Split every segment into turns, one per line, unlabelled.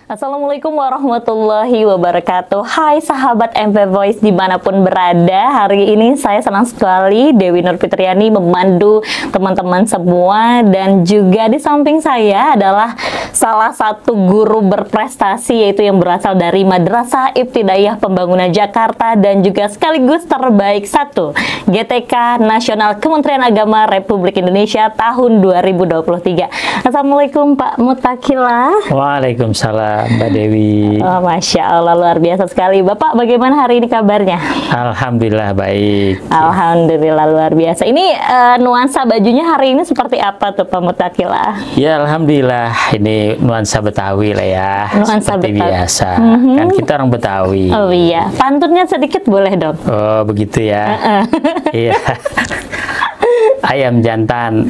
Assalamualaikum warahmatullahi wabarakatuh. Hai sahabat MP Voice dimanapun berada. Hari ini saya senang sekali Dewi Nur Fitriani memandu teman-teman semua. Dan juga di samping saya adalah salah satu guru berprestasi, yaitu yang berasal dari Madrasah Ibtidaiyah Pembangunan Jakarta dan juga sekaligus terbaik 1 GTK Nasional Kementerian Agama Republik Indonesia tahun 2023. Assalamualaikum Pak Mutakila.
Waalaikumsalam Mbak Dewi.
Oh, Masya Allah, luar biasa sekali. Bapak, bagaimana hari ini kabarnya?
Alhamdulillah baik.
Alhamdulillah luar biasa. Ini nuansa bajunya hari ini seperti apa tuh Pak Mutakila?
Ya Alhamdulillah, ini nuansa Betawi lah ya.
Nuansa
seperti
Betawi.
biasa. Kan kita orang Betawi.
Oh iya, pantunnya sedikit boleh dong?
Oh begitu ya. Iya. Ayam jantan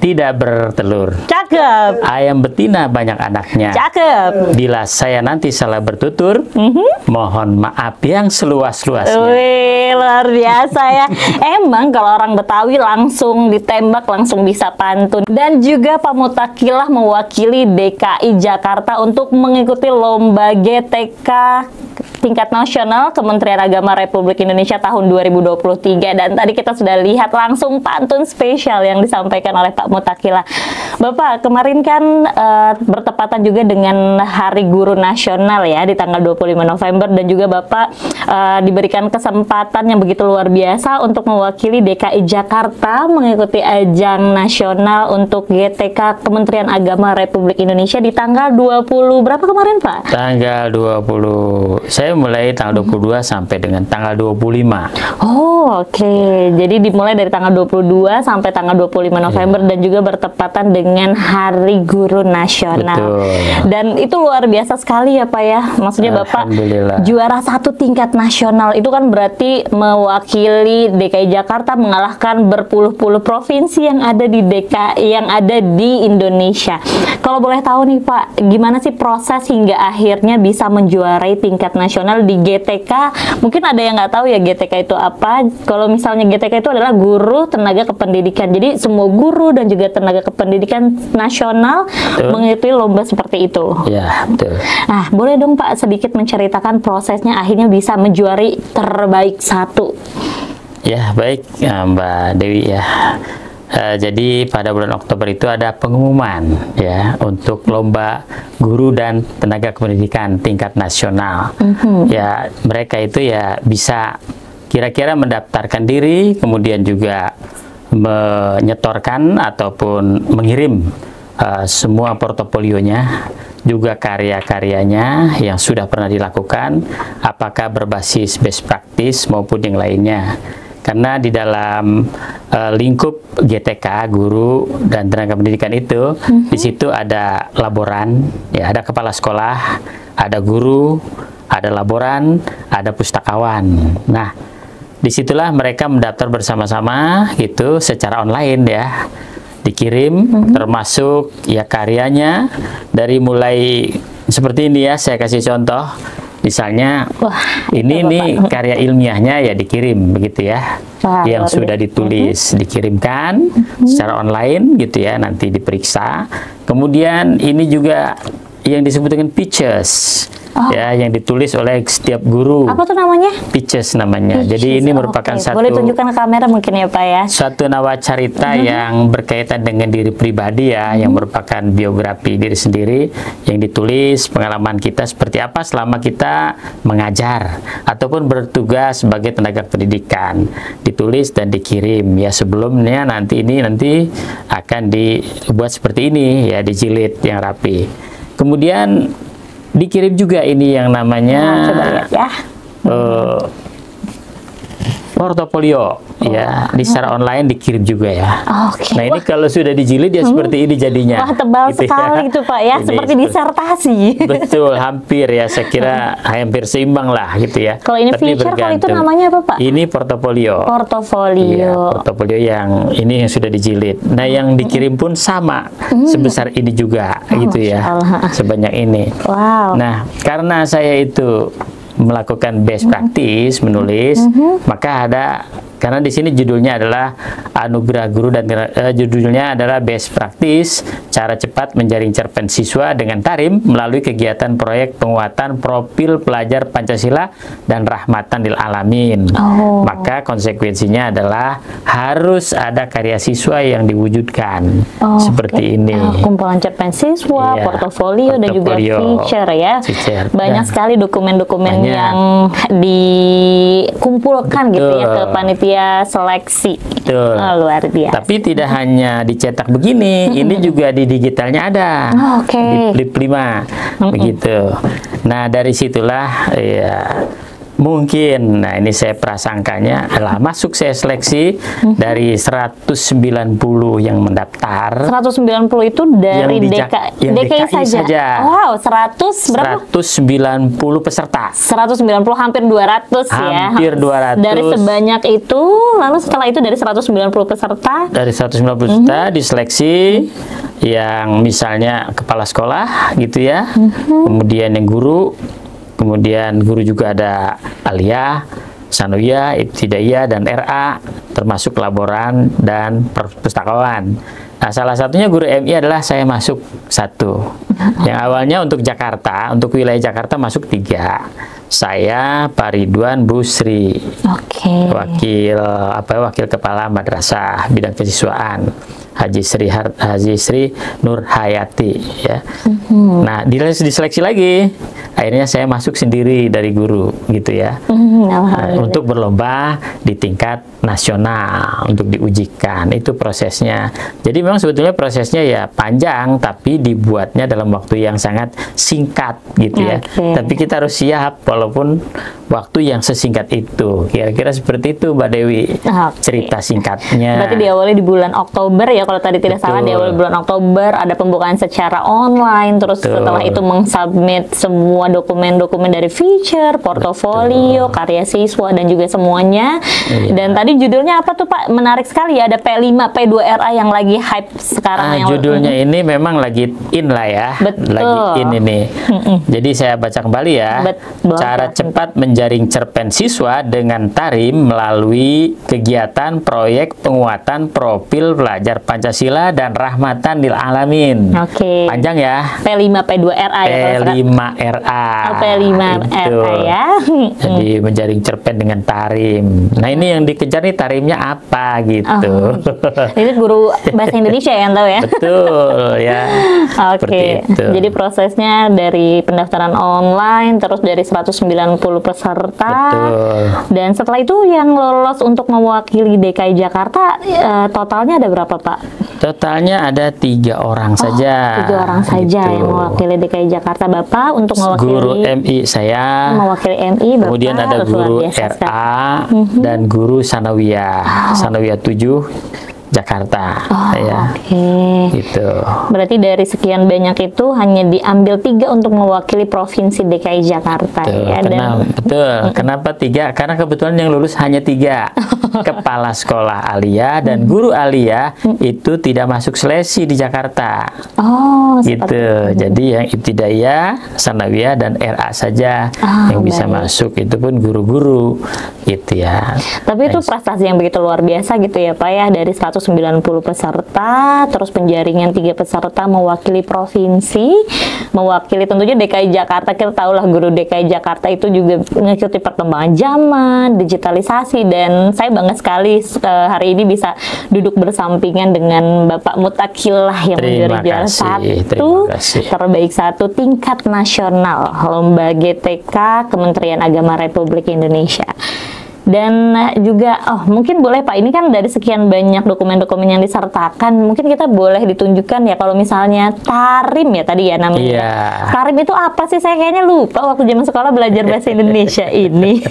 tidak bertelur.
Cakep.
Ayam betina banyak anaknya.
Cakep.
Bila saya nanti salah bertutur, mohon maaf yang seluas-luasnya.
Wih, luar biasa ya. Emang kalau orang Betawi langsung ditembak, langsung bisa pantun. Dan juga Pak Mutakilah mewakili DKI Jakarta untuk mengikuti lomba GTK tingkat nasional Kementerian Agama Republik Indonesia tahun 2023. Dan tadi kita sudah lihat langsung pantun spesial yang disampaikan oleh Pak Mutakila. Bapak, kemarin kan bertepatan juga dengan Hari Guru Nasional ya, di tanggal 25 November. Dan juga Bapak diberikan kesempatan yang begitu luar biasa untuk mewakili DKI Jakarta mengikuti ajang nasional untuk GTK Kementerian Agama Republik Indonesia di tanggal 20 berapa kemarin Pak?
Tanggal 20. Saya mulai tanggal 22 sampai dengan tanggal 25.
Oh, oke. Jadi dimulai dari tanggal 22 sampai tanggal 25 November dan juga bertepatan dengan Hari Guru Nasional.
Betul.
Dan itu luar biasa sekali ya Pak ya. Maksudnya Bapak juara 1 tingkat nasional. Itu kan berarti mewakili DKI Jakarta mengalahkan berpuluh-puluh provinsi yang ada di DKI, yang ada di Indonesia. Kalau boleh tahu nih Pak, gimana sih proses hingga akhirnya bisa menjuarai tingkat nasional di GTK? Mungkin ada yang nggak tahu ya GTK itu apa. Kalau misalnya GTK itu adalah Guru Tenaga Kependidikan. Jadi semua guru dan juga tenaga kependidikan nasional mengikuti lomba seperti itu.
Ya, betul.
Nah, boleh dong Pak sedikit menceritakan prosesnya akhirnya bisa menjuari terbaik 1.
Ya, baik ya, Mbak Dewi ya. Jadi pada bulan Oktober itu ada pengumuman ya untuk lomba guru dan tenaga kependidikan tingkat nasional. Ya, mereka itu ya bisa kira-kira mendaftarkan diri, kemudian juga menyetorkan ataupun mengirim semua portofolionya, juga karya-karyanya yang sudah pernah dilakukan, apakah berbasis best practice maupun yang lainnya. Karena di dalam lingkup GTK guru dan tenaga pendidikan itu, di situ ada laboran, ya ada kepala sekolah, ada guru, ada laboran, ada pustakawan. Nah, disitulah mereka mendaftar bersama-sama gitu secara online ya, dikirim termasuk ya karyanya dari mulai seperti ini ya, saya kasih contoh. Misalnya, ini nih karya ilmiahnya ya dikirim begitu ya, yang sudah ditulis dikirimkan secara online gitu ya, nanti diperiksa. Kemudian ini juga yang disebut dengan pitches. Ya, yang ditulis oleh setiap guru.
Apa tuh namanya?
Pitches namanya. Pitches. Jadi ini merupakan satu.
Boleh tunjukkan ke kamera mungkin ya Pak ya.
Suatu nawacarita yang berkaitan dengan diri pribadi ya, yang merupakan biografi diri sendiri, yang ditulis pengalaman kita seperti apa selama kita mengajar ataupun bertugas sebagai tenaga pendidikan. Ditulis dan dikirim ya, sebelumnya nanti akan dibuat seperti ini ya, dijilid yang rapi. Kemudian dikirim juga ini yang namanya
coba lihat ya.
Portofolio ya, di secara online dikirim juga ya.
Oke.
Nah, ini kalau sudah dijilid ya seperti ini jadinya.
Wah, tebal
gitu
sekali
ya.
itu Pak ya, seperti disertasi.
Betul, hampir ya, saya kira hampir seimbang lah gitu ya.
Kalau ini
tapi
feature, kalau itu namanya apa Pak?
Ini portofolio.
Portofolio.
Ya, portofolio yang ini yang sudah dijilid. Nah, yang dikirim pun sama, sebesar ini juga gitu ya. Sebanyak ini.
Wow.
Nah, karena saya itu melakukan best practice menulis, maka ada Karena di sini judulnya adalah Anugerah Guru dan judulnya adalah Best Practice, cara cepat menjaring cerpen siswa dengan tarim melalui kegiatan proyek penguatan profil pelajar Pancasila dan rahmatan lil alamin. Maka konsekuensinya adalah harus ada karya siswa yang diwujudkan. Seperti ini.
Kumpulan cerpen siswa,
Iya,
portofolio, dan juga feature ya. Banyak sekali dokumen-dokumen yang dikumpulkan gitu ya ke panitia seleksi. Luar biasa.
Tapi tidak hanya dicetak begini, ini juga di digitalnya ada. Di Flip 5 begitu. Nah, dari situlah ya mungkin, nah ini saya prasangkanya adalah masuk saya seleksi dari 190 yang mendaftar.
190 itu dari DKI saja. Wow, 190
peserta.
190, hampir 200 ya.
Hampir 200.
Dari sebanyak itu, lalu setelah itu dari 190 peserta.
Dari 190 peserta diseleksi yang misalnya kepala sekolah gitu ya. Kemudian yang guru. Kemudian guru juga ada aliyah, sanawiyah, ibtidaiyah, dan RA, termasuk laboran dan perpustakawan. Nah, salah satunya guru MI adalah saya masuk 1. Yang awalnya untuk Jakarta, untuk wilayah Jakarta masuk 3. Saya Pak Ridwan Busri, wakil kepala madrasah bidang kesiswaan. Haji Sri Nur Hayati ya. Nah, diseleksi lagi. Akhirnya saya masuk sendiri dari guru gitu ya. Untuk berlomba di tingkat nasional untuk diujikan. Itu prosesnya. Jadi memang sebetulnya prosesnya ya panjang, tapi dibuatnya dalam waktu yang sangat singkat gitu ya. Tapi kita harus siap walaupun waktu yang sesingkat itu. Kira-kira seperti itu Mbak Dewi. Cerita singkatnya.
Berarti diawali di bulan Oktober ya, kalau tadi tidak salah, di awal bulan Oktober ada pembukaan secara online, terus setelah itu mengsubmit semua dokumen-dokumen dari feature, portofolio, karya siswa, dan juga semuanya. Dan tadi judulnya apa tuh Pak? Menarik sekali ya, ada P5, P2RA yang lagi hype sekarang.
Judulnya ini memang lagi in lah ya. Lagi in ini. Jadi saya baca kembali ya. Cara cepat menjaring cerpen siswa dengan tarim melalui kegiatan proyek penguatan profil pelajar Pancasila dan rahmatan lil alamin. Panjang ya.
P5 P2RA ya.
P5RA.
P5RA ya.
Jadi menjaring cerpen dengan tarim. Nah, ini yang dikejar nih tarimnya apa gitu.
Itu guru bahasa Indonesia yang tahu ya.
Betul ya.
Jadi prosesnya dari pendaftaran online, terus dari 190 peserta. Dan setelah itu yang lolos untuk mewakili DKI Jakarta, totalnya ada berapa Pak?
Totalnya ada 3 orang saja.
3 orang saja yang mewakili DKI Jakarta. Bapak untuk mewakili
guru MI saya.
Mewakili MI Bapak.
Kemudian ada guru RA dan guru sanawiyah. Sanawiyah 7 Jakarta. Gitu. Berarti dari sekian banyak itu hanya diambil 3 untuk mewakili Provinsi DKI Jakarta. Ya. Kenapa 3? Karena kebetulan yang lulus hanya 3. Kepala sekolah aliyah dan guru aliyah itu tidak masuk seleksi di Jakarta. Gitu. Jadi yang ibtidaiyah, sanawiyah, dan RA saja yang bisa masuk. Itu pun guru-guru gitu ya. Tapi itu prestasi yang begitu luar biasa gitu ya Pak ya, dari 190 peserta, terus penjaringan 3 peserta mewakili provinsi, mewakili tentunya DKI Jakarta. Kita tahulah guru DKI Jakarta itu juga mengikuti perkembangan zaman, digitalisasi, dan saya bangga sekali hari ini bisa duduk bersampingan dengan Bapak Mutakilah yang menjadi juara 1 terbaik 1 tingkat nasional lomba GTK Kementerian Agama Republik Indonesia. Dan juga, mungkin boleh Pak, ini kan dari sekian banyak dokumen-dokumen yang disertakan, mungkin kita boleh ditunjukkan ya, kalau misalnya tarim ya tadi ya namanya. Tarim itu apa sih? Saya kayaknya lupa waktu zaman sekolah belajar bahasa Indonesia ini.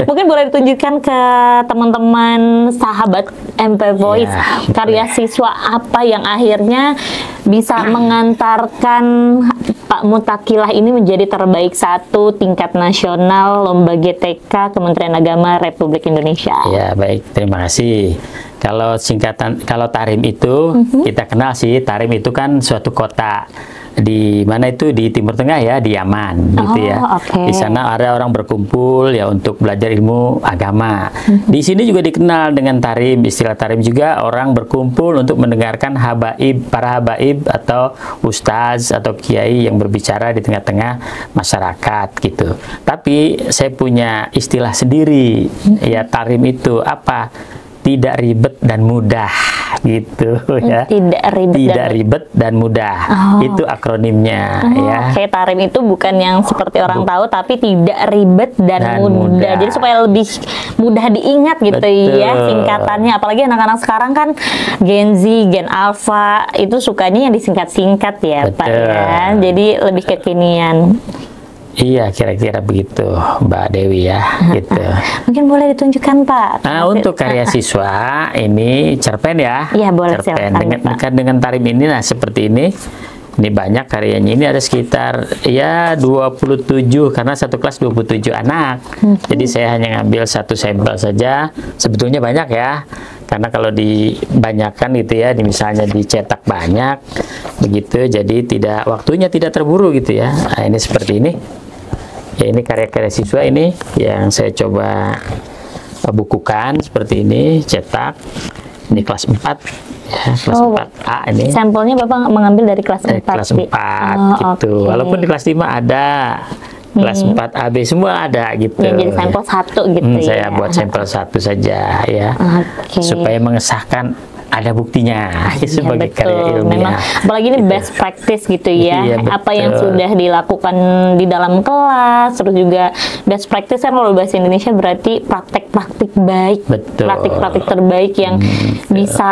Mungkin boleh ditunjukkan ke teman-teman sahabat MP Voice, karya siswa apa yang akhirnya bisa mengantarkan Pak Mutakilah ini menjadi terbaik 1 tingkat nasional lomba GTK Kementerian Agama Republik Indonesia. Ya, baik, terima kasih. Kalau kalau Tarim itu kita kenal sih, Tarim itu kan suatu kota di mana itu di Timur Tengah ya, di Yaman gitu ya.
Okay.
Di sana ada orang berkumpul ya untuk belajar ilmu agama. Di sini juga dikenal dengan Tarim, istilah Tarim juga orang berkumpul untuk mendengarkan para habaib atau ustaz atau kiai yang berbicara di tengah-tengah masyarakat gitu. Tapi saya punya istilah sendiri ya, Tarim itu apa? Tidak ribet dan mudah gitu ya. Tidak ribet dan mudah. Itu akronimnya ya.
Oke, Tarim itu bukan yang seperti orang tahu, tapi tidak ribet dan mudah. Jadi supaya lebih mudah diingat gitu. Betul. Ya singkatannya. Apalagi anak-anak sekarang kan Gen Z, Gen Alpha itu sukanya yang disingkat-singkat ya. Betul. Pak ya. Jadi lebih kekinian.
Iya, kira-kira begitu, Mbak Dewi ya, gitu.
Mungkin boleh ditunjukkan, Pak.
Nah, untuk karya siswa ini cerpen ya.
Iya, boleh.
Cerpen dengan Tarim ini, nah seperti ini. Ini banyak karyanya. Ini ada sekitar ya 27 karena satu kelas 27 anak. Jadi saya hanya ngambil satu sampel saja. Sebetulnya banyak ya. Karena kalau dibanyakan gitu ya, misalnya dicetak banyak begitu, jadi waktunya tidak terburu gitu ya. Nah, ini seperti ini. Ya, ini karya-karya siswa ini yang saya coba bukukan seperti ini, cetak. Ini kelas 4 ya, kelas 4A ini.
Sampelnya Bapak mengambil dari kelas 4.
Kelas 4 gitu. Okay. Walaupun di kelas 5 ada. Kelas 4 AB semua ada gitu.
Ya, jadi sampel 1 gitu ya.
Saya buat sampel 1 saja ya. Okay. Supaya mengesahkan ada buktinya sebagai karya ilmiah.
Memang apalagi ini best practice gitu ya.
Iya,
apa yang sudah dilakukan di dalam kelas, terus juga best practice kan kalau bahasa Indonesia berarti praktek-praktik baik, praktik-praktik terbaik yang bisa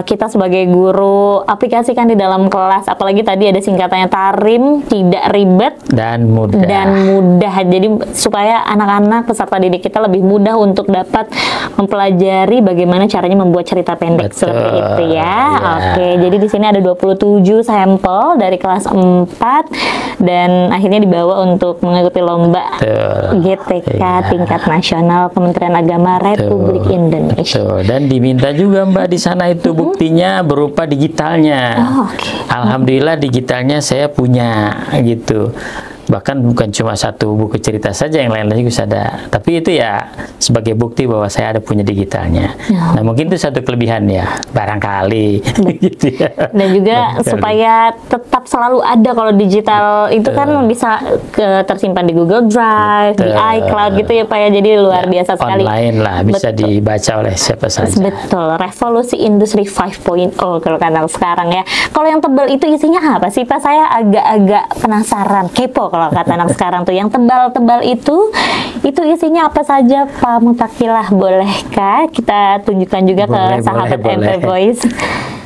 kita sebagai guru aplikasikan di dalam kelas. Apalagi tadi ada singkatannya Tarim, tidak ribet
dan mudah.
Jadi supaya anak-anak peserta didik kita lebih mudah untuk dapat mempelajari bagaimana caranya membuat cerita pendek. Seperti itu ya. Oke, jadi di sini ada 27 sampel dari kelas 4 dan akhirnya dibawa untuk mengikuti lomba GTK tingkat nasional Kementerian Agama Republik Indonesia.
Dan diminta juga Mbak di sana itu buktinya berupa digitalnya. Alhamdulillah digitalnya saya punya gitu. Bahkan bukan cuma satu buku cerita saja, yang lain-lain juga ada. Tapi itu ya sebagai bukti bahwa saya ada punya digitalnya. Nah mungkin itu satu kelebihan ya, barangkali. Gitu ya.
Dan juga supaya tetap selalu ada, kalau digital itu kan bisa tersimpan di Google Drive, di iCloud gitu ya Pak ya. Jadi luar biasa sekali.
Online lah, bisa dibaca oleh siapa saja.
Betul, revolusi industri 5.0 kalau kata sekarang ya. Kalau yang tebal itu isinya apa sih Pak? Saya agak-agak penasaran, kepo kalau kata anak sekarang tuh. Yang tebal-tebal itu isinya apa saja Pak Mutakilah? Bolehkah kita tunjukkan juga ke sahabat MP Voice?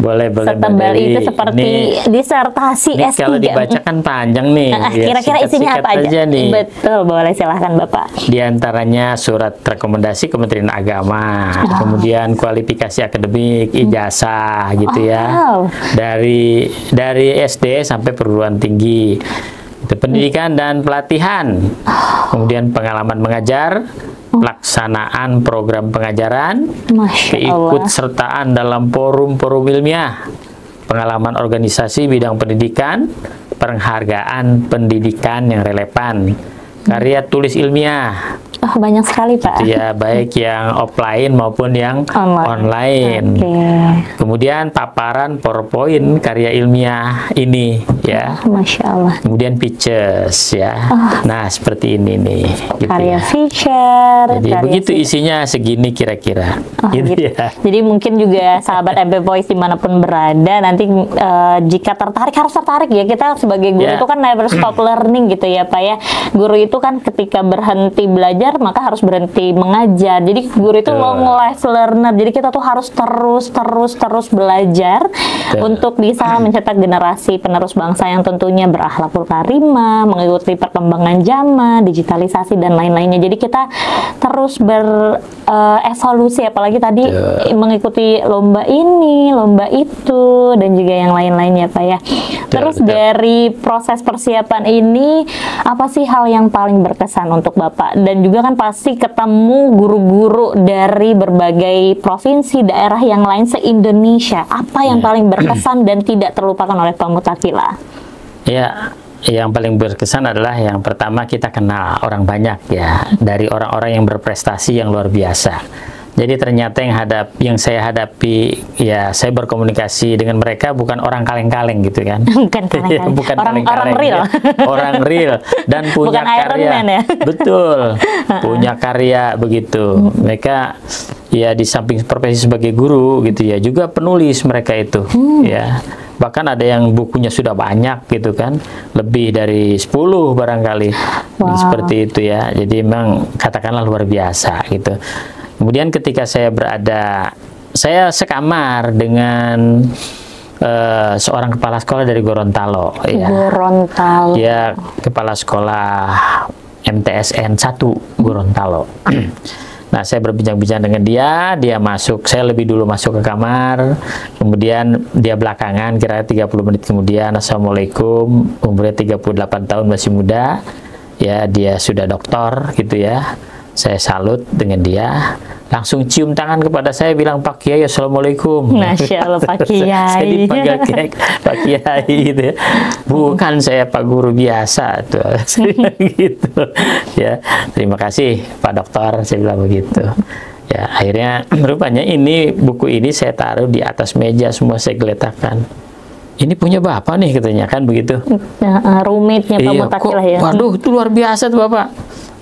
Boleh.
Setebal itu seperti disertasi
ini
S3.
Kalau dibacakan panjang nih.
Kira-kira isinya apa aja?
Nih.
Betul, boleh silahkan Bapak.
Di antaranya surat rekomendasi Kementerian Agama, kemudian kualifikasi akademik, ijazah gitu ya. Dari SD sampai perguruan tinggi. Pendidikan dan pelatihan, kemudian pengalaman mengajar, pelaksanaan program pengajaran, keikutsertaan dalam forum-forum ilmiah, pengalaman organisasi bidang pendidikan, penghargaan pendidikan yang relevan, karya tulis ilmiah.
Banyak sekali Pak.
Ya, baik yang offline maupun yang online. Kemudian paparan PowerPoint karya ilmiah ini ya.
Masya Allah.
Kemudian pictures ya. Nah seperti ini nih. Gitu
karya
ya.
feature.
Jadi begitu isinya segini kira-kira. Gitu ya.
Jadi mungkin juga sahabat MP Voice dimanapun berada nanti jika harus tertarik ya, kita sebagai guru itu kan never stop learning gitu ya Pak ya. Guru itu kan ketika berhenti belajar maka harus berhenti mengajar. Jadi guru itu long life learner. Jadi kita tuh harus terus belajar untuk bisa mencetak generasi penerus bangsa bangsa yang tentunya berakhlakul karimah, mengikuti perkembangan zaman, digitalisasi dan lain-lainnya. Jadi kita terus berevolusi, apalagi tadi mengikuti lomba ini, lomba itu, dan juga yang lain-lainnya Pak ya. Terus dari proses persiapan ini, apa sih hal yang paling berkesan untuk Bapak? Dan juga kan pasti ketemu guru-guru dari berbagai provinsi, daerah yang lain se-Indonesia. Apa yang paling berkesan dan tidak terlupakan oleh Pak Mutakila?
Ya, yang paling berkesan adalah yang pertama kita kenal orang banyak ya, dari orang-orang yang berprestasi yang luar biasa. Jadi ternyata yang saya hadapi, ya saya berkomunikasi dengan mereka bukan orang kaleng-kaleng gitu kan.
Bukan kaleng-kaleng.
Bukan
orang real.
Ya. Orang real dan punya
bukan Iron
karya.
Man ya?
Betul. Punya karya begitu. Mereka ya di samping profesi sebagai guru gitu ya, juga penulis mereka itu. Ya. Bahkan ada yang bukunya sudah banyak gitu kan, lebih dari 10 barangkali.
Wow.
Seperti itu ya. Jadi memang katakanlah luar biasa gitu. Kemudian ketika saya sekamar dengan seorang kepala sekolah dari Gorontalo. Ya.
Gorontalo.
Dia kepala sekolah MTSN 1 Gorontalo. Nah, saya berbincang-bincang dengan dia masuk, saya lebih dulu masuk ke kamar, kemudian dia belakangan, kira-kira 30 menit kemudian, Assalamualaikum, umurnya 38 tahun, masih muda, ya dia sudah doktor, gitu ya. Saya salut dengan dia, langsung cium tangan kepada saya, bilang, Pak Kiai, Assalamualaikum.
Masya Allah, Pak Kiai.
Saya dipanggil Pak Kiai gitu ya. Bukan saya Pak Guru biasa tuh. Gitu ya. Terima kasih Pak Dokter, saya bilang begitu. Ya, akhirnya rupanya buku ini saya taruh di atas meja, semua saya geletakkan. Ini punya Bapak nih katanya, kan begitu.
Rumitnya Pak Mutakila ya.
Waduh, itu luar biasa tuh Bapak.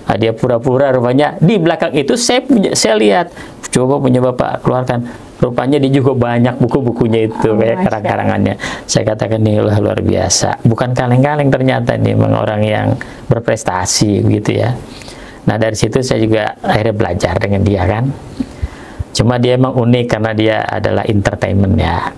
Nah, dia pura-pura, rupanya di belakang itu saya lihat, coba punya Bapak keluarkan, rupanya dia juga banyak buku-bukunya itu, kayak karang-karangannya. Saya katakan ini luar biasa, bukan kaleng-kaleng ternyata, ini memang orang yang berprestasi gitu ya. Nah, dari situ saya juga akhirnya belajar dengan dia kan. Cuma dia emang unik karena dia adalah entertainment ya.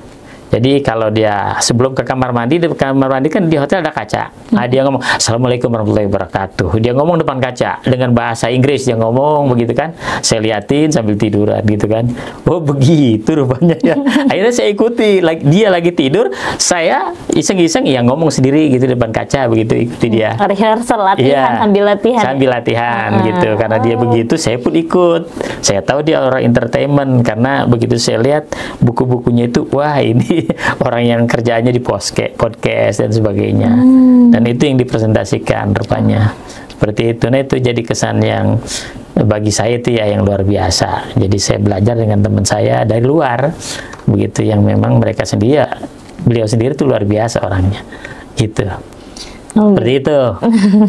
Jadi kalau dia sebelum ke kamar mandi, di kamar mandi kan di hotel ada kaca. Nah, dia ngomong, Assalamualaikum warahmatullahi wabarakatuh. Dia ngomong depan kaca dengan bahasa Inggris, dia ngomong begitu kan. Saya liatin sambil tiduran gitu kan. Oh begitu rupanya ya. Akhirnya saya ikuti, dia lagi tidur, saya iseng-iseng ya ngomong sendiri gitu depan kaca, begitu ikuti dia.
Rehearsal, latihan, sambil latihan.
Sambil latihan gitu. Karena dia begitu, saya pun ikut. Saya tahu dia orang entertainment karena begitu saya lihat buku-bukunya itu, wah ini orang yang kerjaannya di podcast dan sebagainya. Dan itu yang dipresentasikan rupanya. Seperti itu. Nah, itu jadi kesan yang bagi saya itu ya yang luar biasa. Jadi saya belajar dengan teman saya dari luar, begitu, yang memang mereka sendiri, beliau sendiri itu luar biasa orangnya. Gitu. Seperti itu,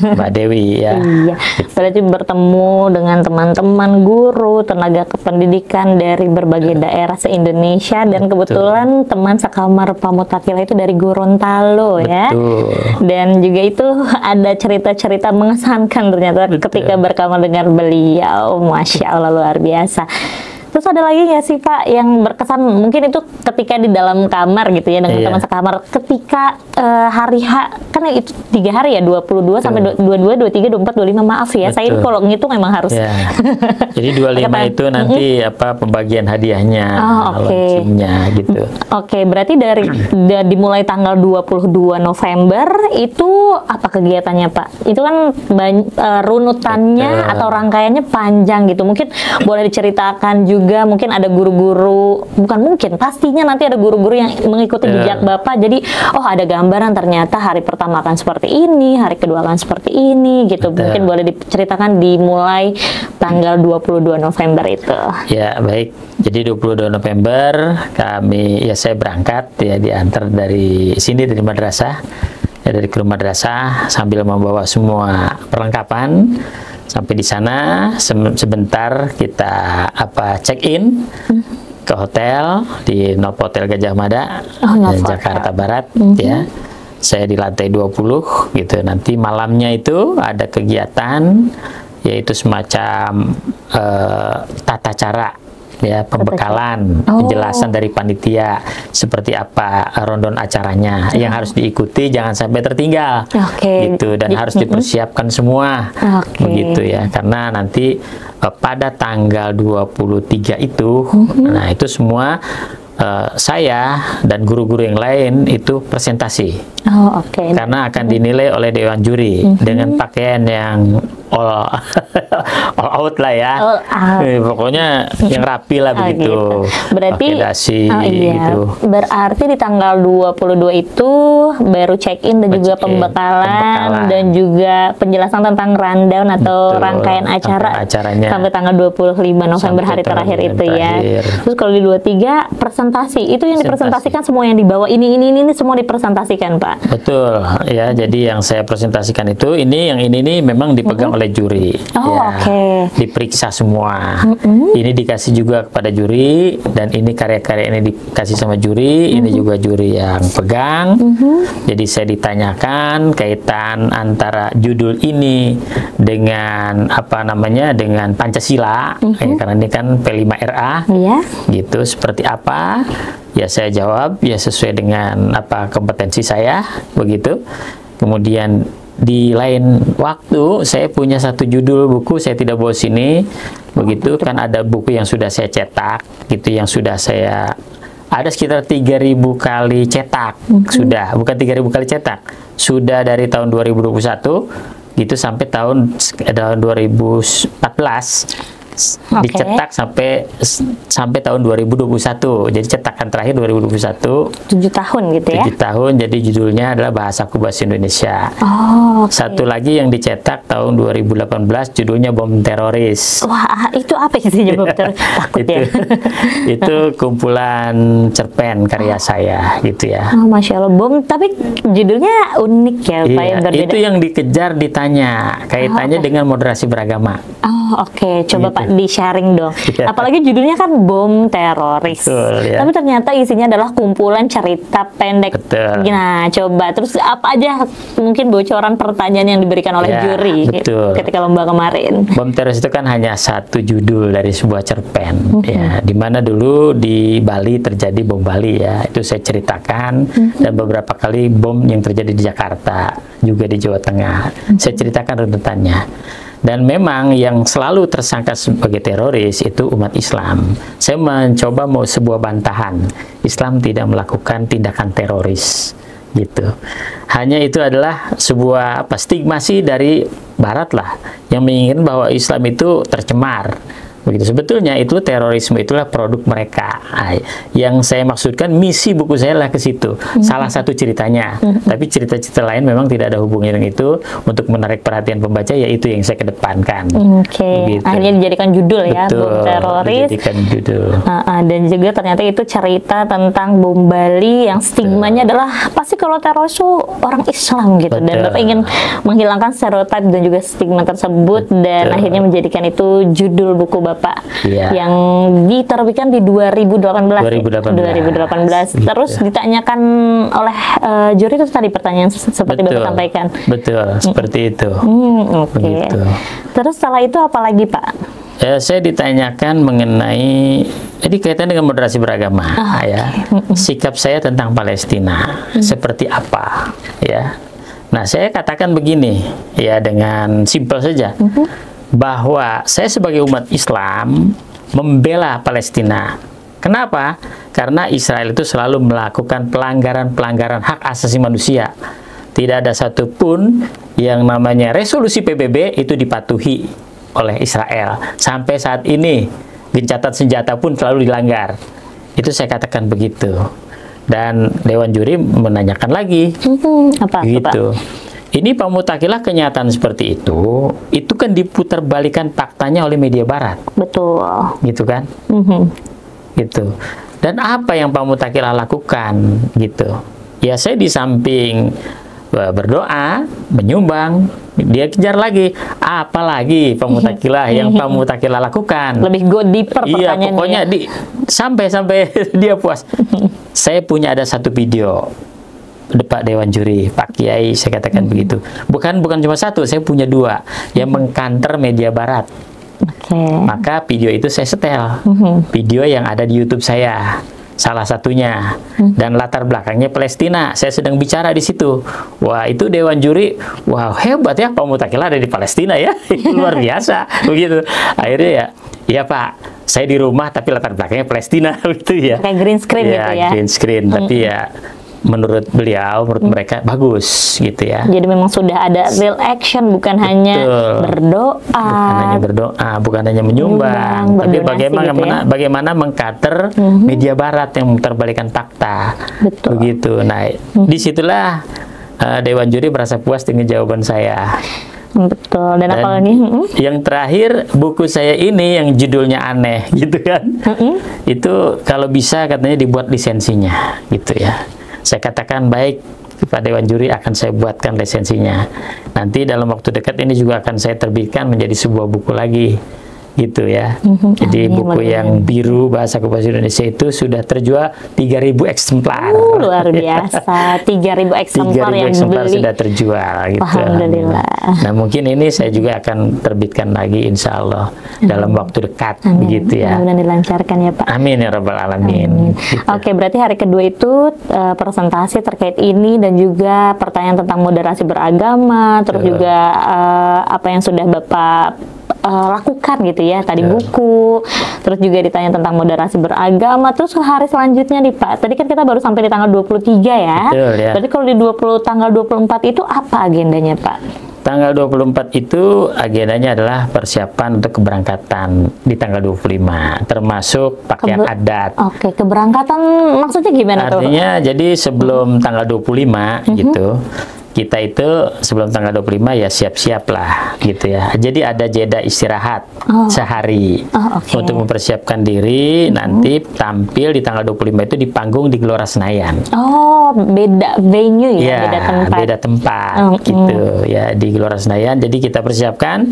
Mbak Dewi ya.
Iya, berarti bertemu dengan teman-teman guru, tenaga kependidikan dari berbagai daerah se-Indonesia, dan kebetulan teman sekamar Pak Mutakila itu dari Gorontalo. Betul. Ya. Dan juga itu ada cerita-cerita mengesankan ternyata. Betul. Ketika berkamar dengan beliau, Masya Allah luar biasa. Terus ada lagi nggak sih Pak yang berkesan, mungkin itu ketika di dalam kamar gitu ya dengan teman sekamar, ketika hari H, kan itu 3 hari ya, 22 sampai 22, 23, 24, 25, maaf ya. Betul. Saya ini kalau ngitung memang harus. Ya.
Jadi 25 itu nanti pembagian hadiahnya, launchingnya gitu. Oke,
berarti dimulai tanggal 22 November itu apa kegiatannya Pak? Itu kan runutannya atau rangkaiannya panjang gitu. Mungkin boleh diceritakan juga, mungkin ada guru-guru, pastinya nanti ada guru-guru yang mengikuti jejak Bapak. Jadi, ada gambaran ternyata hari pertama akan seperti ini, hari kedua akan seperti ini, gitu. Mungkin boleh diceritakan dimulai tanggal 22 November itu.
Ya, baik. Jadi 22 November saya berangkat ya, diantar dari sini, dari madrasah. Ya, dari kru madrasah sambil membawa semua perlengkapan. Sampai di sana sebentar kita check in ke hotel di Novotel Gajah Mada, Jakarta Barat ya. Saya di lantai 20 gitu. Nanti malamnya itu ada kegiatan, yaitu semacam tata cara ya, pembekalan, penjelasan dari panitia seperti apa rundown acaranya yang harus diikuti, jangan sampai tertinggal. Gitu, dan harus dipersiapkan semua. Begitu ya, karena nanti pada tanggal 23 itu nah itu semua saya dan guru-guru yang lain itu presentasi. Karena akan dinilai oleh dewan juri dengan pakaian yang all out lah ya. Pokoknya yang rapi lah begitu.
Berarti
pakai dasi gitu.
Berarti di tanggal 22 itu baru check-in dan juga pembekalan dan juga penjelasan tentang rundown atau rangkaian acaranya sampai tanggal 25 November hari terakhir itu ya. Terus kalau di 23 presentasi, itu yang dipresentasikan semua yang dibawa ini semua dipresentasikan, Pak.
Betul ya. Jadi yang saya presentasikan itu yang ini memang dipegang oleh juri. Diperiksa semua. Ini dikasih juga kepada juri, dan ini karya-karya ini dikasih sama juri. Ini juga juri yang pegang. Jadi saya ditanyakan kaitan antara judul ini dengan dengan Pancasila, karena ini kan P5RA, gitu, seperti apa? Ya saya jawab ya sesuai dengan kompetensi saya, begitu. Kemudian di lain waktu saya punya satu judul buku, saya tidak bawa sini, begitu kan, ada buku yang sudah saya cetak, gitu, yang sudah saya ada sekitar 3.000 kali cetak, sudah, bukan 3.000 kali cetak, sudah dari tahun 2021 gitu sampai tahun 2014. Dicetak sampai tahun 2021. Jadi cetakan terakhir 2021.
7 tahun gitu ya.
7 tahun. Jadi judulnya adalah Bahasaku Bahasa Indonesia. Satu lagi yang dicetak tahun 2018 judulnya Bom Teroris.
Wah, itu apa isinya bom teroris? Takut ya.
Itu kumpulan cerpen karya saya gitu ya.
Masya Allah, bom, tapi judulnya unik ya, Pak, ya, berbeda.
Itu yang dikejar ditanya kaitannya dengan moderasi beragama.
Coba Pak di-sharing dong. Apalagi judulnya kan bom teroris. Tapi ternyata isinya adalah kumpulan cerita pendek. Nah, coba terus apa aja mungkin bocoran pertanyaan yang diberikan oleh juri ketika lomba kemarin?
Bom teroris itu kan hanya satu judul dari sebuah cerpen, ya, di mana dulu di Bali terjadi bom Bali ya, itu saya ceritakan, dan beberapa kali bom yang terjadi di Jakarta, juga di Jawa Tengah, saya ceritakan runtutannya. Dan memang yang selalu tersangka sebagai teroris itu umat Islam. Saya mencoba sebuah bantahan. Islam tidak melakukan tindakan teroris, gitu. Hanya itu adalah sebuah stigmasi dari Barat lah, yang menginginkan bahwa Islam itu tercemar. Begitu. Sebetulnya itu terorisme itulah produk mereka. Yang saya maksudkan misi buku saya lah ke situ. Salah satu ceritanya. Tapi cerita-cerita lain memang tidak ada hubungannya dengan itu. Untuk menarik perhatian pembaca, yaitu yang saya kedepankan. Gitu.
Akhirnya dijadikan judul ya, bom teroris.
Dijadikan judul.
Dan juga ternyata itu cerita tentang bom Bali yang stigmanya adalah pasti kalau teroris itu orang Islam gitu. Dan Bapak ingin menghilangkan stereotip dan juga stigma tersebut, dan akhirnya menjadikan itu judul buku Bapak yang diterbitkan di 2018. Terus ditanyakan oleh juri itu tadi pertanyaan seperti Bapak sampaikan.
Seperti itu.
Terus setelah itu apa lagi, Pak?
Saya ditanyakan mengenai kaitan dengan moderasi beragama, sikap saya tentang Palestina seperti apa, ya. Nah, saya katakan begini, ya, dengan simpel saja. Bahwa saya sebagai umat Islam membela Palestina. Kenapa? Karena Israel itu selalu melakukan pelanggaran hak asasi manusia. Tidak ada satupun yang namanya resolusi PBB itu dipatuhi oleh Israel. Sampai saat ini, gencatan senjata pun selalu dilanggar. Itu saya katakan begitu. Dan Dewan Juri menanyakan lagi.
Apa?
Gitu. Ini Pak Mutakilah, kenyataan seperti itu kan diputarbalikan faktanya oleh media Barat.
Betul.
Gitu kan? Gitu. Dan apa yang Pak Mutakilah lakukan? Gitu. Ya, saya di samping berdoa, menyumbang, dia kejar lagi. Apalagi Pak Mutakilah yang Pak Mutakilah lakukan?
Lebih go deeper pertanyaannya.
Iya, pokoknya sampai dia puas. Saya punya ada satu video Pak Dewan Juri, Pak Kiai, saya katakan begitu. Bukan cuma satu, saya punya 2 yang mengkanter media Barat.
Oke.
Maka video itu saya setel, video yang ada di YouTube saya, salah satunya, dan latar belakangnya Palestina. Saya sedang bicara di situ. Wah, itu dewan juri, wow hebat ya, Pak Mutakila ada di Palestina ya, luar biasa, begitu. Akhirnya ya, iya Pak, saya di rumah tapi latar belakangnya Palestina, gitu ya.
Kayak green screen
ya,
gitu ya.
Green screen, tapi ya menurut beliau, menurut mereka bagus gitu ya.
Jadi memang sudah ada real action, bukan hanya berdoa,
bukan hanya berdoa, bukan hanya menyumbang, tapi bagaimana
gitu ya?
bagaimana mengkater media Barat yang memutarbalikkan fakta.
Betul.
Begitu. Nah, disitulah Dewan Juri merasa puas dengan jawaban saya.
Betul. Dan apalagi
yang terakhir, buku saya ini yang judulnya aneh gitu kan. Itu kalau bisa katanya dibuat lisensinya gitu ya. Saya katakan baik, Pak Dewan Juri, akan saya buatkan lisensinya. Nanti dalam waktu dekat ini juga akan saya terbitkan menjadi sebuah buku lagi gitu ya. Jadi buku yang biru bahasa bahasa Indonesia itu sudah terjual 3.000 eksemplar.
Luar biasa, 3.000 eksemplar yang beli
sudah terjual gitu.
Alhamdulillah.
Nah, mungkin ini saya juga akan terbitkan lagi insya Allah dalam waktu dekat. Begitu ya.
Mudah-mudahan dilancarkan ya Pak.
Amin ya Rabbal Alamin. Gitu.
Oke, berarti hari kedua itu presentasi terkait ini dan juga pertanyaan tentang moderasi beragama, terus juga apa yang sudah Bapak lakukan gitu ya, tadi buku, terus juga ditanya tentang moderasi beragama. Terus hari selanjutnya nih Pak, tadi kan kita baru sampai di tanggal 23 ya.
Betul, ya.
Berarti kalau di tanggal 24 itu apa agendanya Pak?
Tanggal 24 itu agendanya adalah persiapan untuk keberangkatan di tanggal 25, termasuk pakaian adat.
Oke, keberangkatan maksudnya gimana tuh?
Artinya jadi sebelum tanggal 25 gitu, kita itu sebelum tanggal 25 ya siap-siap lah gitu ya. Jadi ada jeda istirahat sehari untuk mempersiapkan diri nanti tampil di tanggal 25 itu di panggung di Gelora Senayan.
Oh, beda venue ya, beda tempat.
Beda tempat gitu ya, di Gelora Senayan. Jadi kita persiapkan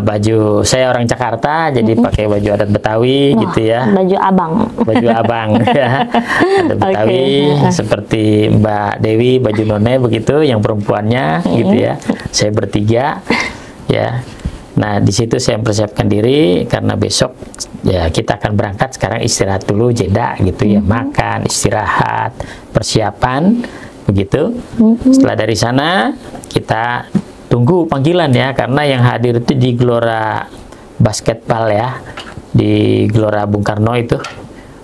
baju, saya orang Jakarta jadi pakai baju adat Betawi. Wah, gitu ya.
Baju abang.
Baju abang ya. Adat Betawi seperti Mbak Dewi baju none begitu, yang perempuannya gitu ya. Saya bertiga ya. Nah, di situ saya mempersiapkan diri karena besok ya kita akan berangkat. Sekarang istirahat dulu, jeda gitu ya, makan, istirahat, persiapan begitu. Setelah dari sana kita tunggu panggilan ya, karena yang hadir itu di Gelora Basketball ya, di Gelora Bung Karno itu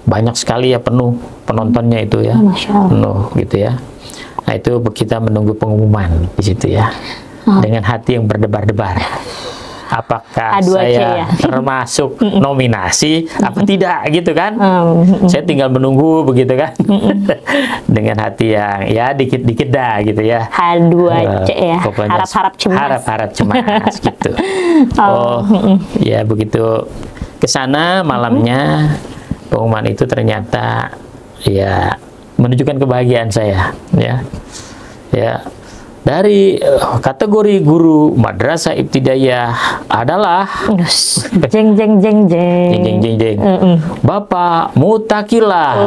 banyak sekali ya, penuh penontonnya itu ya, penuh gitu ya. Nah, itu kita menunggu pengumuman di situ ya, dengan hati yang berdebar-debar. Apakah saya termasuk nominasi apa tidak gitu kan? Saya tinggal menunggu begitu kan, dengan hati yang ya dikit-dikit dah gitu ya.
H2C ya, harap-harap cemas.
Harap-harap cemas gitu. Ya begitu kesana malamnya, pengumuman itu ternyata ya menunjukkan kebahagiaan saya ya. Dari kategori guru madrasah ibtidaiyah adalah
jeng
Bapak Mutakila.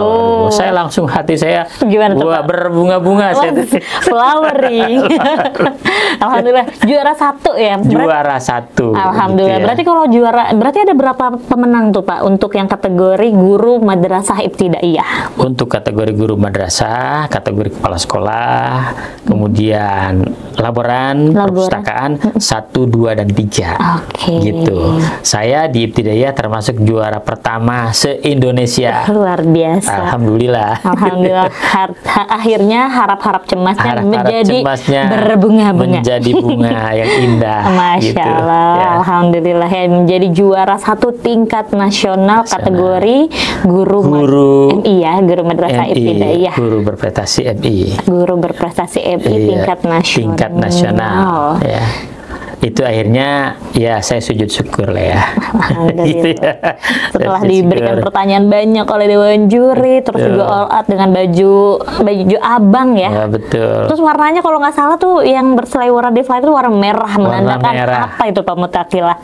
Saya langsung hati saya berbunga-bunga.
Flowering. Alhamdulillah juara 1 ya.
Juara 1.
Alhamdulillah. Gitu ya. Berarti kalau juara, berarti ada berapa pemenang tuh Pak untuk yang kategori guru madrasah ibtidaiyah?
Untuk kategori guru madrasah, kategori kepala sekolah, kemudian laboran perpustakaan 1, 2, dan 3. Gitu. Saya di ibtidaiyah termasuk juara pertama se-Indonesia.
Luar biasa.
Alhamdulillah.
Alhamdulillah. Akhirnya harap-harap cemasnya menjadi berbunga-bunga.
Menjadi bunga yang indah.
Masya Allah. Ya. Alhamdulillah ya, menjadi juara 1 tingkat nasional kategori guru MI ya, guru madrasah ibtidaiyah.
Guru berprestasi MI.
Guru berprestasi MI tingkat nasional
ya. Itu akhirnya ya saya sujud syukur lah ya.
Gitu ya. Setelah diberikan pertanyaan banyak oleh Dewan Juri, terus juga all out dengan baju abang ya.
Ya betul.
Terus warnanya kalau nggak salah tuh yang berseliweran di slide itu warna merah, menandakan apa itu Pak Mutakila?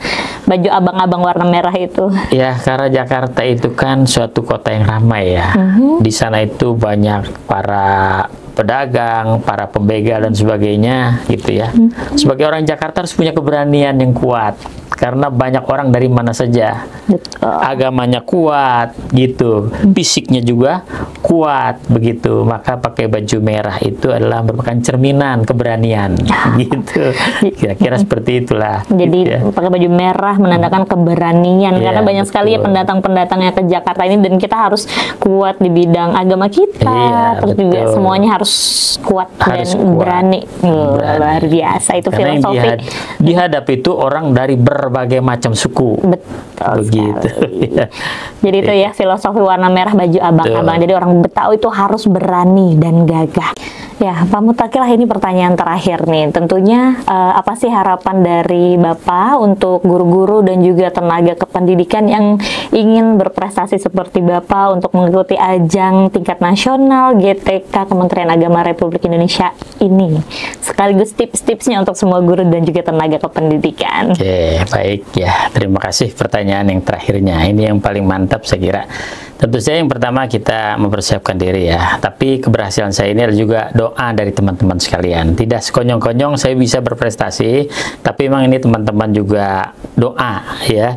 Baju abang-abang warna merah itu. Ya,
karena Jakarta itu kan suatu kota yang ramai ya. Di sana itu banyak para pedagang, para pembegal dan sebagainya gitu ya. Sebagai orang Jakarta harus punya keberanian yang kuat karena banyak orang dari mana saja.
Betul.
Agamanya kuat gitu, fisiknya juga kuat begitu. Maka pakai baju merah itu adalah merupakan cerminan keberanian gitu. Kira-kira seperti itulah.
Jadi
gitu ya.
pakai baju merah menandakan keberanian karena
Iya,
banyak sekali ya
betul.
pendatang-pendatang yang ke Jakarta ini, dan kita harus kuat di bidang agama kita.
Iya,
Terus juga
betul.
semuanya harus kuat
Harus
dan
kuat.
berani.
Berani.
Luar biasa itu
Karena yang
filosofi.
dihadap itu orang dari berbagai macam suku.
Betul
Begitu.
sekali.
Ya.
Jadi itu ya filosofi warna merah baju abang-abang.
Betul.
Jadi orang Betawi itu harus berani dan gagah. Ya, Pak Mutakilah, ini pertanyaan terakhir nih. Tentunya apa sih harapan dari Bapak untuk guru-guru dan juga tenaga kependidikan yang ingin berprestasi seperti Bapak untuk mengikuti ajang tingkat nasional GTK Kementerian Agama Republik Indonesia ini? Sekaligus tips-tipsnya untuk semua guru dan juga tenaga kependidikan.
Oke, baik ya. Terima kasih pertanyaan yang terakhirnya. Ini yang paling mantap saya kira. Tentu saja yang pertama kita mempersiapkan diri ya. Tapi keberhasilan saya ini adalah juga doa dari teman-teman sekalian. Tidak sekonyong-konyong saya bisa berprestasi, tapi memang ini teman-teman juga doa ya.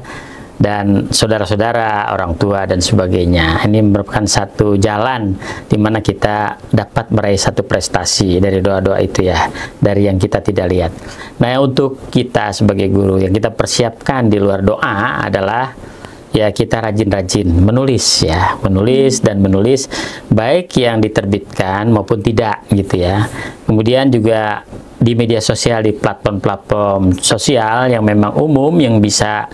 Dan saudara-saudara, orang tua dan sebagainya. Ini merupakan satu jalan di mana kita dapat meraih satu prestasi dari doa-doa itu ya, dari yang kita tidak lihat. Nah, untuk kita sebagai guru yang kita persiapkan di luar doa adalah ya kita rajin-rajin menulis ya, menulis dan menulis baik yang diterbitkan maupun tidak gitu ya. Kemudian juga di media sosial, di platform-platform sosial yang memang umum yang bisa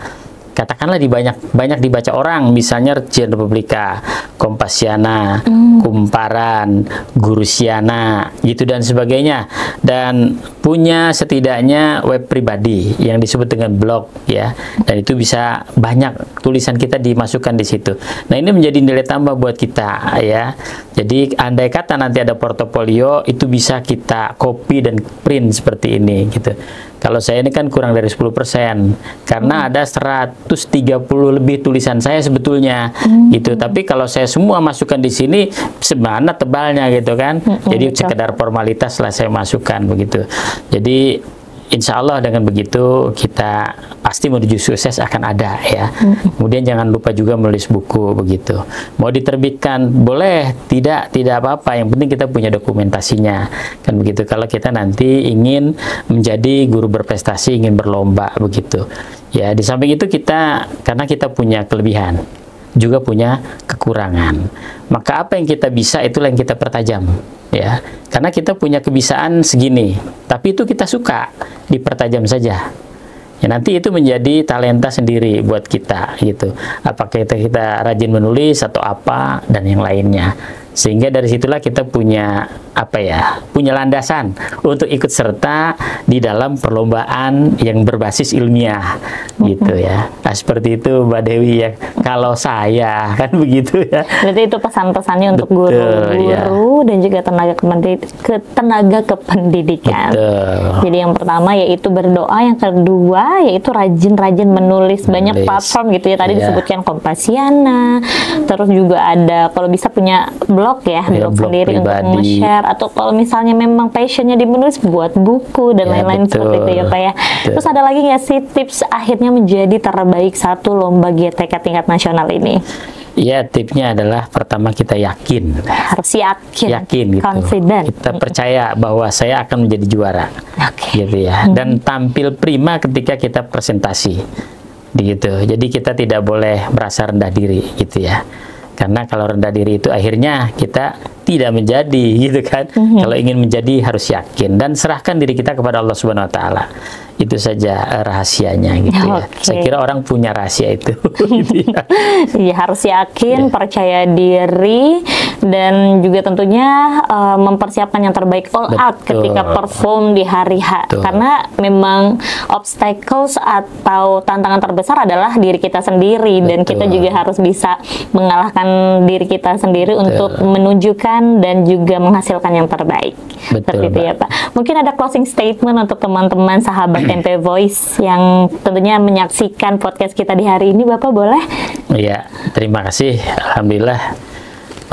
katakanlah banyak dibaca orang, misalnya Rejien Republika, Kompasiana, Kumparan, Gurusiana, gitu dan sebagainya. Dan punya setidaknya web pribadi yang disebut dengan blog ya. Dan itu bisa banyak tulisan kita dimasukkan di situ. Nah, ini menjadi nilai tambah buat kita ya. Jadi andai kata nanti ada portofolio, itu bisa kita copy dan print seperti ini gitu. Kalau saya ini kan kurang dari 10%, karena ada 130 lebih tulisan saya sebetulnya gitu. Tapi kalau saya semua masukkan di sini, semana tebalnya gitu kan. Jadi sekedar formalitas lah saya masukkan begitu. Jadi insya Allah dengan begitu kita pasti menuju sukses akan ada ya. Kemudian jangan lupa juga menulis buku begitu. Mau diterbitkan boleh, tidak apa-apa. Yang penting kita punya dokumentasinya kan begitu. Kalau kita nanti ingin menjadi guru berprestasi, ingin berlomba begitu. Ya, di samping itu kita karena kita punya kelebihan, juga punya kekurangan. Maka apa yang kita bisa itulah yang kita pertajam ya. Karena kita punya kebiasaan segini, tapi itu kita suka dipertajam saja. Ya, nanti itu menjadi talenta sendiri buat kita gitu. Apakah kita rajin menulis atau apa dan yang lainnya. Sehingga dari situlah kita punya punya landasan untuk ikut serta di dalam perlombaan yang berbasis ilmiah gitu ya. Nah, seperti itu Mbak Dewi ya. Kalau saya kan begitu ya.
Berarti itu pesan-pesannya untuk
Betul,
guru-guru dan juga tenaga kependidikan.
Betul.
Jadi yang pertama yaitu berdoa, yang kedua yaitu rajin-rajin menulis. Banyak platform gitu ya. Tadi disebutkan Kompasiana, terus juga ada kalau bisa punya blog ya, blog sendiri
pribadi.
untuk nge-share, atau kalau misalnya memang passionnya di menulis, buat buku dan lain-lain seperti itu ya Pak ya. Terus ada lagi nggak sih tips akhirnya menjadi terbaik satu lomba GTK tingkat nasional ini?
Ya, tipsnya adalah pertama kita yakin.
Harus yakin
Gitu.
confident.
Kita percaya bahwa saya akan menjadi juara. Gitu ya. Dan tampil prima ketika kita presentasi. Gitu. Jadi kita tidak boleh merasa rendah diri gitu ya. Karena kalau rendah diri itu akhirnya kita tidak menjadi gitu kan. Kalau ingin menjadi harus yakin dan serahkan diri kita kepada Allah Subhanahu wa taala. Itu saja rahasianya gitu ya. Saya kira orang punya rahasia itu. Gitu ya.
Ya, harus yakin, percaya diri, dan juga tentunya mempersiapkan yang terbaik, all out ketika perform di hari H. Karena memang obstacles atau tantangan terbesar adalah diri kita sendiri, dan kita juga harus bisa mengalahkan diri kita sendiri untuk menunjukkan dan juga menghasilkan yang terbaik. Seperti itu ya Pak. Mungkin ada closing statement untuk teman-teman sahabat MP Voice yang tentunya menyaksikan podcast kita di hari ini, Bapak boleh?
Iya, terima kasih. Alhamdulillah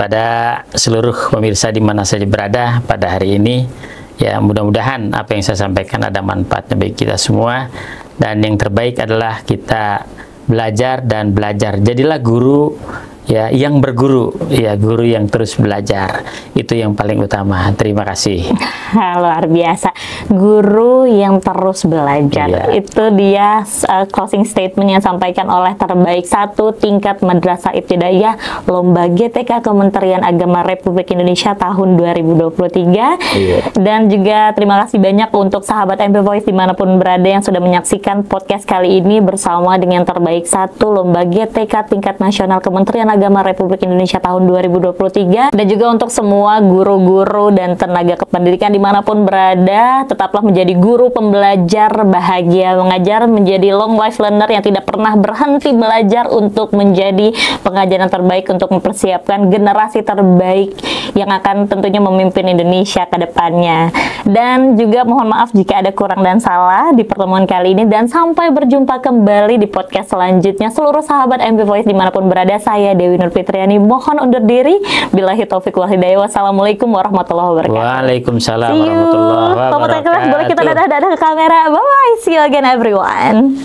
kepada seluruh pemirsa di mana saja berada pada hari ini. Ya, mudah-mudahan apa yang saya sampaikan ada manfaatnya bagi kita semua, dan yang terbaik adalah kita belajar dan belajar. Jadilah guru ya yang berguru, ya guru yang terus belajar. Itu yang paling utama. Terima kasih.
Luar biasa, guru yang terus belajar.
Iya.
Itu dia closing statement yang disampaikan oleh terbaik 1 tingkat Madrasah Ibtidaiyah Lomba GTK Kementerian Agama Republik Indonesia tahun 2023.
Iya.
Dan juga terima kasih banyak untuk sahabat MP Voice dimanapun berada yang sudah menyaksikan podcast kali ini bersama dengan terbaik 1 Lomba GTK tingkat nasional Kementerian Agama Republik Indonesia tahun 2023. Dan juga untuk semua guru-guru dan tenaga kependidikan dimanapun berada, tetaplah menjadi guru pembelajar bahagia mengajar, menjadi long life learner yang tidak pernah berhenti belajar untuk menjadi pengajar yang terbaik untuk mempersiapkan generasi terbaik yang akan tentunya memimpin Indonesia ke depannya. Dan juga mohon maaf jika ada kurang dan salah di pertemuan kali ini, dan sampai berjumpa kembali di podcast selanjutnya. Seluruh sahabat MP Voice dimanapun berada, saya Dewi Nur Fitriani mohon undur diri. Billahi taufiq wal hidayah. Wassalamualaikum warahmatullahi wabarakatuh.
Waalaikumsalam
See you.
warahmatullahi wabarakatuh.
Boleh kita dadah-dadah ke kamera. Bye-bye. See you again everyone.